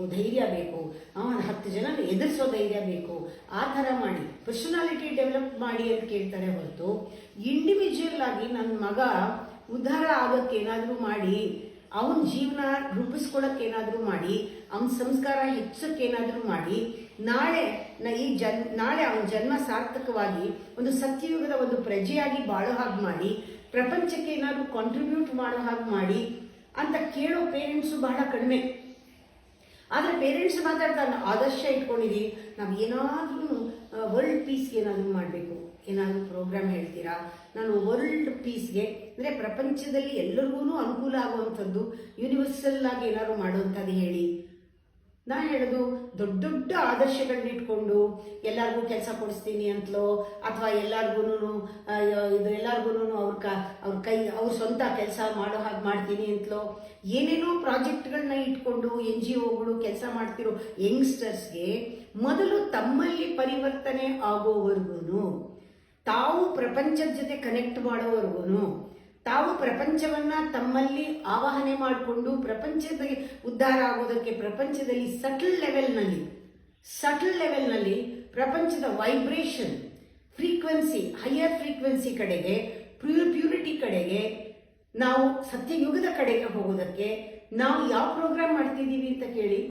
ಬೇಕು, ಧೈರ್ಯ ಬೇಕು, 10 ಜನ ಎದುರಿಸೋ ಧೈರ್ಯ ಬೇಕು, ಆ ಥರ ಮಾಡಿ ಪರ್ಸನಾಲಿಟಿ ಡೆವಲಪ್ ಮಾಡಿ ಅಂತ ಕೇಳ್ತಾರೆ ಹೊರತು ಇಂಡಿವಿಜುವಲ್ ಆಗಿ ನನ್ನ ಮಗ ಉದ್ಧಾರ ಆಗೋಕ್ಕೆ ಏನಾದರೂ ಮಾಡಿ, ಅವನ ಜೀವನ ರೂಪಿಸ್ಕೊಳ್ಳೋಕ್ಕೇನಾದರೂ ಮಾಡಿ, ಅವನ ಸಂಸ್ಕಾರ ಹೆಚ್ಚೋಕ್ಕೇನಾದರೂ ಮಾಡಿ, ನಾಳೆ ಅವನ ಜನ್ಮ ಸಾರ್ಥಕವಾಗಿ ಒಂದು ಸತ್ಯಯುಗದ ಒಂದು ಪ್ರಜೆಯಾಗಿ ಬಾಳೋ ಹಾಗೆ ಮಾಡಿ, ಪ್ರಪಂಚಕ್ಕೆ ಏನಾದರೂ ಕಾಂಟ್ರಿಬ್ಯೂಟ್ ಮಾಡೋ ಹಾಗೆ ಮಾಡಿ ಅಂತ ಕೇಳೋ ಪೇರೆಂಟ್ಸು ಬಹಳ ಕಡಿಮೆ. ಆದರೆ ಪೇರೆಂಟ್ಸ್ ಮಾತಾಡ್ತಾರೆ, ಆದರ್ಶ ಇಟ್ಕೊಂಡಿದ್ದೀವಿ, ನಾವು ಏನಾದರೂ ವರ್ಲ್ಡ್ ಪೀಸ್ಗೆ ಏನಾದರೂ ಮಾಡಬೇಕು, ಏನಾದರೂ ಪ್ರೋಗ್ರಾಮ್ ಹೇಳ್ತೀರಾ, ನಾನು ವರ್ಲ್ಡ್ ಪೀಸ್ಗೆ ಅಂದರೆ ಪ್ರಪಂಚದಲ್ಲಿ ಎಲ್ಲರಿಗೂ ಅನುಕೂಲ ಆಗುವಂಥದ್ದು ಯೂನಿವರ್ಸಲ್ ಆಗಿ ಏನಾದ್ರು ಮಾಡುವಂಥದ್ದು ಹೇಳಿ. ನಾನು ಹೇಳೋದು ದೊಡ್ಡ ದೊಡ್ಡ ಆದರ್ಶಗಳನ್ನ ಇಟ್ಕೊಂಡು ಎಲ್ಲರಿಗೂ ಕೆಲಸ ಕೊಡಿಸ್ತೀನಿ ಅಂತಲೋ, ಅಥವಾ ಎಲ್ಲರಿಗೂ ಅವ್ರ ಸ್ವಂತ ಕೆಲಸ ಮಾಡೋ ಹಾಗೆ ಮಾಡ್ತೀನಿ ಅಂತಲೋ, ಏನೇನೋ ಪ್ರಾಜೆಕ್ಟ್ಗಳನ್ನ ಇಟ್ಕೊಂಡು NGOಗಳು ಕೆಲಸ ಮಾಡ್ತಿರೋ ಯಂಗ್ಸ್ಟರ್ಸ್ಗೆ ಮೊದಲು ತಮ್ಮಲ್ಲಿ ಪರಿವರ್ತನೆ ಆಗೋವರೆಗೂ, ತಾವು ಪ್ರಪಂಚದ ಜೊತೆ ಕನೆಕ್ಟ್ ಮಾಡೋವರೆಗೂ, ತಾವು ಪ್ರಪಂಚವನ್ನ ತಮ್ಮಲ್ಲಿ ಆವಾಹನೆ ಮಾಡಿಕೊಂಡು ಪ್ರಪಂಚದ ಉದ್ಧಾರ ಆಗೋದಕ್ಕೆ ಪ್ರಪಂಚದಲ್ಲಿ ಸಟಲ್ ಲೆವೆಲ್ನಲ್ಲಿ ಪ್ರಪಂಚದ ವೈಬ್ರೇಷನ್ ಫ್ರೀಕ್ವೆನ್ಸಿ, ಹೈಯರ್ ಫ್ರೀಕ್ವೆನ್ಸಿ ಕಡೆಗೆ, ಪ್ಯೂರಿಟಿ ಕಡೆಗೆ, ನಾವು ಸತ್ಯಯುಗದ ಕಡೆಗೆ ಹೋಗೋದಕ್ಕೆ ನಾವು ಯಾವ ಪ್ರೋಗ್ರಾಮ್ ಮಾಡ್ತಿದ್ದೀವಿ ಅಂತ ಕೇಳಿ.